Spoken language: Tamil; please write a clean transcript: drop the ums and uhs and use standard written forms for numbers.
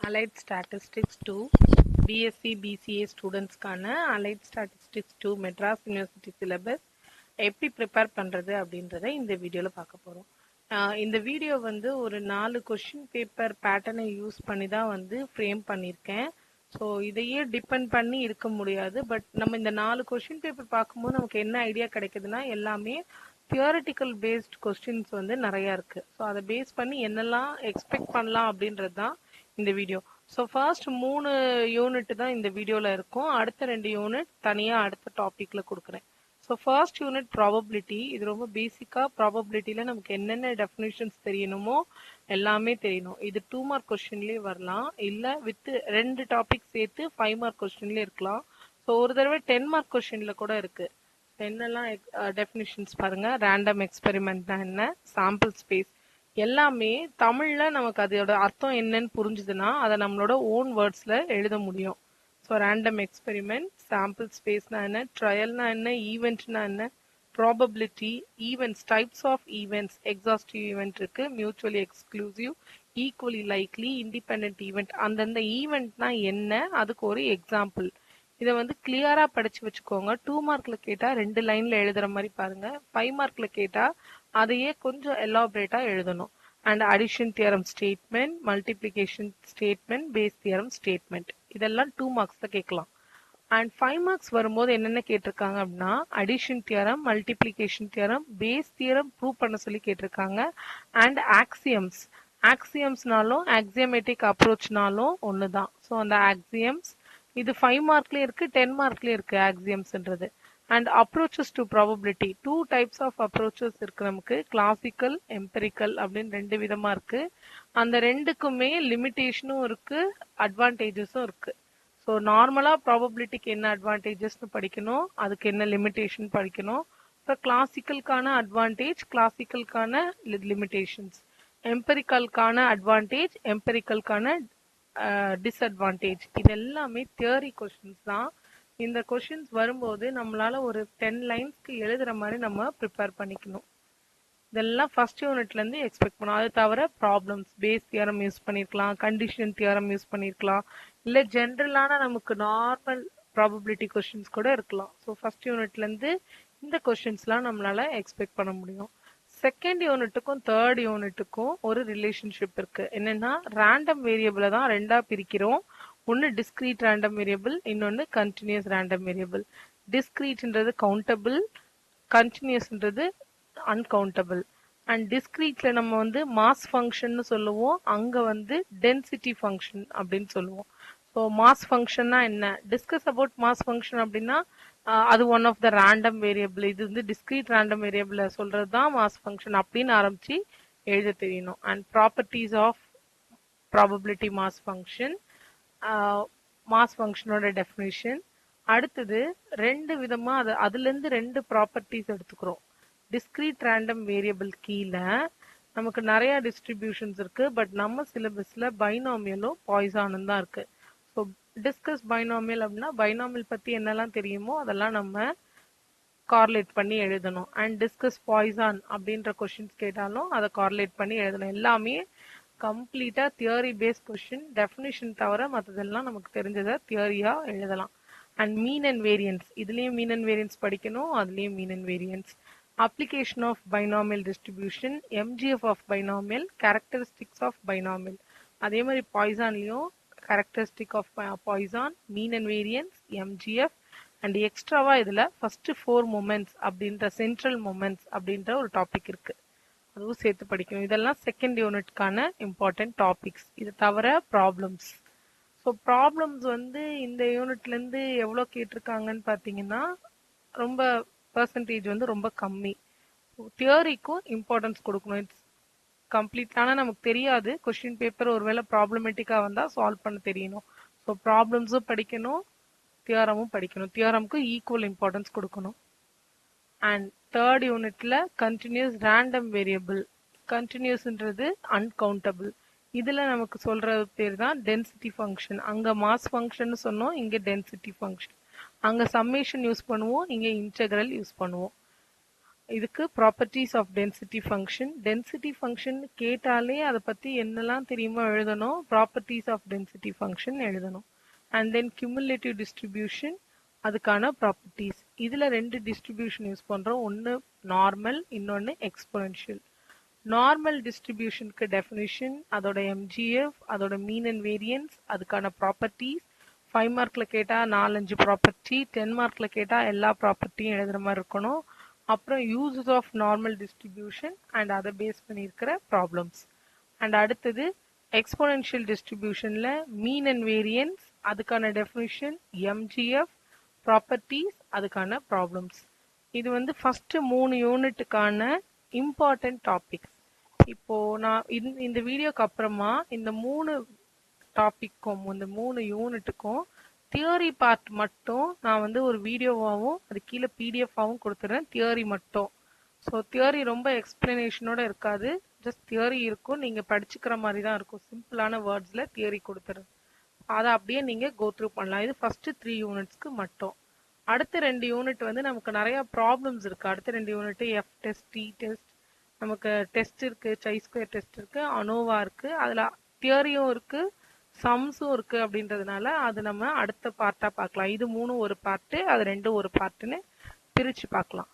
Allied Statistics 2 BSc BCA ஸ்டூடெண்ட்ஸ்க்கான Allied Statistics 2 Madras university syllabus எப்படி ப்ரிப்பேர் பண்ணுறது அப்படின்றத இந்த வீடியோவில் பார்க்க போகிறோம். இந்த வீடியோ வந்து ஒரு 4 கொஷின் பேப்பர் பேட்டர்னை யூஸ் பண்ணி தான் வந்து ஃப்ரேம் பண்ணியிருக்கேன். ஸோ இதையே டிபெண்ட் பண்ணி இருக்க முடியாது. பட் நம்ம இந்த 4 கொஷின் பேப்பர் பார்க்கும்போது நமக்கு என்ன ஐடியா கிடைக்குதுன்னா எல்லாமே தியோரிட்டிக்கல் பேஸ்ட் கொஸ்டின்ஸ் வந்து நிறையா இருக்குது. ஸோ அதை பேஸ் பண்ணி என்னெல்லாம் எக்ஸ்பெக்ட் பண்ணலாம் அப்படின்றது தான் இந்த வீடியோ. ஸோ ஃபர்ஸ்ட் 3 யூனிட் தான் இந்த வீடியோவில் இருக்கும். அடுத்த 2 யூனிட் தனியாக அடுத்த டாப்பிக்கில் கொடுக்குறேன். So first unit probability. இது ரொம்ப பேசிக்காக ப்ராபபிலிட்டியில் நமக்கு என்னென்ன டெஃபினிஷன்ஸ் தெரியணுமோ எல்லாமே தெரியணும். இது 2 மார்க் கொஸ்டின்லேயே வரலாம், இல்லை வித் 2 டாபிக் சேர்த்து 5 மார்க் கொஸ்டின்லேயே இருக்கலாம். ஸோ ஒரு தடவை 10 மார்க் கொஸ்டினில் கூட இருக்குது. என்னெல்லாம் டெஃபினிஷன்ஸ் பாருங்கள். ரேண்டம் எக்ஸ்பெரிமெண்ட்னா என்ன, சாம்பிள் ஸ்பேஸ், எல்லாமே தமிழில் நமக்கு அதோட அர்த்தம் என்னன்னு புரிஞ்சுதுன்னா அதை நம்மளோட ஓன் வேர்ட்ஸில் எழுத முடியும். ஸோ ரேண்டம் எக்ஸ்பெரிமெண்ட், சாம்பிள் ஸ்பேஸ்னா என்ன, ட்ரையல்னா என்ன, ஈவெண்ட்னா என்ன, probability, events, types of events, exhaustive event இருக்கு, mutually exclusive, equally likely, independent event. அந்தந்த ஈவெண்ட்னா என்ன, அதுக்கு ஒரு எக்ஸாம்பிள். இதை வந்து கிளியரா படிச்சு வச்சுக்கோங்க. 2 மார்க்ல கேட்டா 2 லைன்ல எழுதுற மாதிரி பாருங்க. 5 மார்க்ல கேட்டா அதையே கொஞ்சம் எலாபரேட்டா எழுதணும். And addition theorem statement, multiplication statement, base theorem statement, இதெல்லாம் 2 மார்க்ஸ்ல கேட்கலாம். அண்ட் 5 மார்க்ஸ் வரும்போது என்னென்ன கேட்டிருக்காங்க அப்படின்னா addition theorem, multiplication theorem, base theorem prove பண்ண சொல்லி கேட்டிருக்காங்க. And axioms. ஆக்சியம்ஸ்னாலும் ஆக்சியமேட்டிக் அப்ரோச்னாலும் ஒன்று தான். ஸோ அந்த ஆக்சியம்ஸ் இது 5 மார்க்லேயே இருக்கு, 10 மார்க்லேயே இருக்கு ஆக்சியம்ஸ்ன்றது. And approaches to probability. 2 types of approaches இருக்கு நமக்கு, கிளாசிக்கல், எம்பெரிக்கல் அப்படின்னு 2 விதமா இருக்கு. அந்த ரெண்டுக்குமே லிமிட்டேஷனும் இருக்கு, அட்வான்டேஜஸும் இருக்கு. ஸோ நார்மலா ப்ராபபிலிட்டிக்கு என்ன அட்வான்டேஜஸ்னு படிக்கணும், அதுக்கு என்ன லிமிட்டேஷன் படிக்கணும். இப்போ கிளாசிக்கலுக்கான அட்வான்டேஜ், கிளாசிக்கலுக்கான லிமிட்டேஷன்ஸ், எம்பெரிக்கலுக்கான அட்வான்டேஜ், எம்பெரிக்கலுக்கான டிஸ்அட்வான்டேஜ். இது எல்லாமே தியரி கொஸ்டின்ஸ் தான். இந்த கொஸ்டின்ஸ் வரும்போது நம்மளால ஒரு 10 லைன்ஸ்க்கு எழுதுற மாதிரி நம்ம ப்ரிப்பேர் பண்ணிக்கணும். இதெல்லாம் ஃபர்ஸ்ட் யூனிட்ல இருந்து எக்ஸ்பெக்ட் பண்ணும். அது தவிர ப்ராப்ளம்ஸ், பேஸ் தியரம் யூஸ் பண்ணிருக்கலாம், கண்டிஷன் தியரம் யூஸ் பண்ணிருக்கலாம், இல்ல ஜென்ரலான நமக்கு நார்மல் ப்ராபபிலிட்டி கொஸ்டின்ஸ் கூட இருக்கலாம். ஸோ ஃபர்ஸ்ட் யூனிட்ல இருந்து இந்த கொஸ்டின்ஸ்லாம் நம்மளால எக்ஸ்பெக்ட் பண்ண முடியும். செகண்ட் யூனிட்டுக்கும் தேர்ட் யூனிட்டுக்கும் ஒரு ரிலேஷன்ஷிப் இருக்கு. என்னன்னா ரேண்டம் வேரியபிளை தான் 2ஆ பிரிக்கிறோம். ஒன்று டிஸ்கிரீட் ரேண்டம் வேரியபிள், இன்னொன்று கண்டினியூஸ் ரேண்டம் வேரியபிள். டிஸ்கிரீட்ன்றது கவுண்டபிள், கண்டினியூஸ்ன்றது அன்கவுண்டபிள். அண்ட் டிஸ்கிரீட்ல நம்ம வந்து மாஸ் ஃபங்க்ஷன் சொல்லுவோம், அங்க வந்து டென்சிட்டி ஃபங்க்ஷன் அப்படின்னு சொல்லுவோம். ஸோ மாஸ் ஃபங்க்ஷன்னா என்ன, டிஸ்கஸ் அபவுட் மாஸ் ஃபங்க்ஷன் அப்படின்னா அது one of the random variable. இது வந்து டிஸ்கிரீட் ரேண்டம் வேரியபிள சொல்றது தான் மாஸ் ஃபங்க்ஷன் அப்படின்னு ஆரம்பிச்சு எழுத தெரியணும். And properties of probability mass function, mass ஃபங்க்ஷனோட டெஃபினிஷன். அடுத்தது 2 விதமா அதுல இருந்து 2 ப்ராப்பர்ட்டிஸ் எடுத்துக்கிறோம். டிஸ்கிரீட் ரேண்டம் வேரியபிள் கீழே நமக்கு நிறைய டிஸ்ட்ரிபியூஷன்ஸ் இருக்கு. பட் நம்ம சிலபஸ்ல பைனாமியலும் பாய்சானும் தான் இருக்கு. ஸோ டிஸ்கஸ் பைனாமியல் அப்படின்னா பைனாமியல் பத்தி என்னெல்லாம் தெரியுமோ அதெல்லாம் நம்ம கார்லேட் பண்ணி எழுதணும். அண்ட் டிஸ்கஸ் பாய்சான் அப்படின்ற கொஸ்டின்ஸ் கேட்டாலும் அதை கார்லேட் பண்ணி எழுதணும். எல்லாமே கம்ப்ளீட்டா தியரி பேஸ்ட் கொஸ்டின். டெஃபினிஷன் தவிர மற்றதெல்லாம் நமக்கு தெரிஞ்சதை தியரியா எழுதலாம். அண்ட் மீன் அண்ட் வேரியன்ஸ், இதுலயும் மீன் அண்ட் வேரியன்ஸ் படிக்கணும், அதுலயும் மீன் and variance. Application of binomial distribution, MGF of binomial, characteristics of binomial. அதே மாதிரி பாய்சான்லயும் characteristic of Poisson, mean and variance, MGF. And எக்ஸ்ட்ராவா இதுல ஃபர்ஸ்ட் 4 மொமெண்ட்ஸ் அப்படின்ற சென்ட்ரல் மொமெண்ட்ஸ் அப்படின்ற ஒரு டாபிக் இருக்கு, அதுவும் சேர்த்து படிக்கணும். இதெல்லாம் செகண்ட் யூனிட்கான இம்பார்ட்டன்ட் டாபிக்ஸ். இது தவிர ப்ராப்ளம்ஸ். ஸோ ப்ராப்ளம்ஸ் வந்து இந்த யூனிட்ல இருந்து எவ்வளோ கேட்டிருக்காங்கன்னு பார்த்தீங்கன்னா ரொம்ப பர்சன்டேஜ் வந்து ரொம்ப கம்மி. தியரிக்கும் இம்பார்ட்டன்ஸ் கொடுக்கணும். இட்ஸ் கம்ப்ளீட்டான நமக்கு தெரியாது, கொஸ்டின் பேப்பர் ஒருவேளை ப்ராப்ளமேட்டிக்காக வந்தால் சால்வ் பண்ண தெரியணும். ஸோ ப்ராப்ளம்ஸும் படிக்கணும், தியரமும் படிக்கணும். தியரமுக்கு ஈக்குவல் இம்பார்ட்டன்ஸ் கொடுக்கணும். அண்ட் தேர்ட் யூனிட்ல கண்டினியூஸ் ரேண்டம் வேரியபிள். கண்டினியூஸ்ன்றது அன்கவுண்டபிள். இதுல நமக்கு சொல்ற பேர் தான் டென்சிட்டி ஃபங்க்ஷன். அங்க மாஸ் ஃபங்க்ஷன் சொன்னோம், இங்க டென்சிட்டி ஃபங்க்ஷன். அங்க சம்மேஷன் யூஸ் பண்ணுவோம், இங்க இன்டெகிரல் யூஸ் பண்ணுவோம். இதுக்கு properties of density function. Density function கேட்டாலே அதை பற்றி என்னெல்லாம் தெரியுமோ எழுதணும். ப்ராப்பர்ட்டிஸ் ஆஃப் டென்சிட்டி ஃபங்க்ஷன் எழுதணும். அண்ட் தென் கியூமுலேட்டிவ் டிஸ்ட்ரிபியூஷன், அதுக்கான ப்ராப்பர்ட்டிஸ். இதில் 2 டிஸ்ட்ரிபியூஷன் யூஸ் பண்ணுறோம். ஒன்று நார்மல், இன்னொன்று எக்ஸ்பொனென்ஷியல். நார்மல் டிஸ்ட்ரிபியூஷனுக்கு டெஃபினிஷன், அதோட எம்ஜிஎஃப், அதோட மீன் அண்ட் வேரியன்ஸ், அதுக்கான ப்ராப்பர்ட்டிஸ். 5 மார்க்கில் கேட்டால் 4-5 ப்ராப்பர்ட்டி, 10 மார்க்கில் கேட்டால் எல்லா ப்ராப்பர்ட்டியும் எழுதுகிற மாதிரி இருக்கணும். அப்புறம் uses of normal distribution and அதை பேஸ் பண்ணியிருக்கிற ப்ராப்ளம்ஸ். அண்ட் அடுத்தது எக்ஸ்பொனென்ஷியல் டிஸ்ட்ரிபியூஷனில் மீன் அண்ட் வேரியன்ஸ், அதுக்கான டெஃபினிஷன், எம்ஜிஎஃப், ப்ராப்பர்ட்டிஸ், அதுக்கான ப்ராப்ளம்ஸ். இது வந்து ஃபஸ்ட்டு 3 யூனிட்டுக்கான இம்பார்ட்டன்ட் டாபிக்ஸ். இப்போது நான் இந்த வீடியோக்கு அப்புறமா இந்த 3 டாபிக்கும், இந்த 3 யூனிட்டுக்கும் தியரி பார்ட் மட்டும் நான் வந்து ஒரு வீடியோவாகவும் அது கீழே பிடிஎஃபாகவும் கொடுத்துட்றேன். தியரி மட்டும். ஸோ தியரி ரொம்ப எக்ஸ்பிளனேஷனோட இருக்காது, ஜஸ்ட் தியரி இருக்கும், நீங்கள் படிச்சுக்கிற மாதிரி தான் இருக்கும். சிம்பிளான வேர்ட்ஸில் தியரி கொடுத்துறேன். அதை அப்படியே நீங்கள் கோ த்ரூ பண்ணலாம். இது ஃபஸ்ட்டு 3 யூனிட்ஸ்க்கு மட்டும். அடுத்த 2 யூனிட் வந்து நமக்கு நிறையா ப்ராப்ளம்ஸ் இருக்குது. அடுத்த 2 unit F test, T test, நமக்கு டெஸ்ட் இருக்குது, சை ஸ்கொயர் டெஸ்ட் இருக்குது, அனோவா இருக்குது, அதில் தியரியும் இருக்குது, சம்ஸும் இருக்குது. அப்படின்றதுனால அது நம்ம அடுத்த பார்ட்டாக பார்க்கலாம். இது 3 ஒரு பார்ட்டு, அது 2 ஒரு பார்ட்டுன்னு பிரித்து பார்க்கலாம்.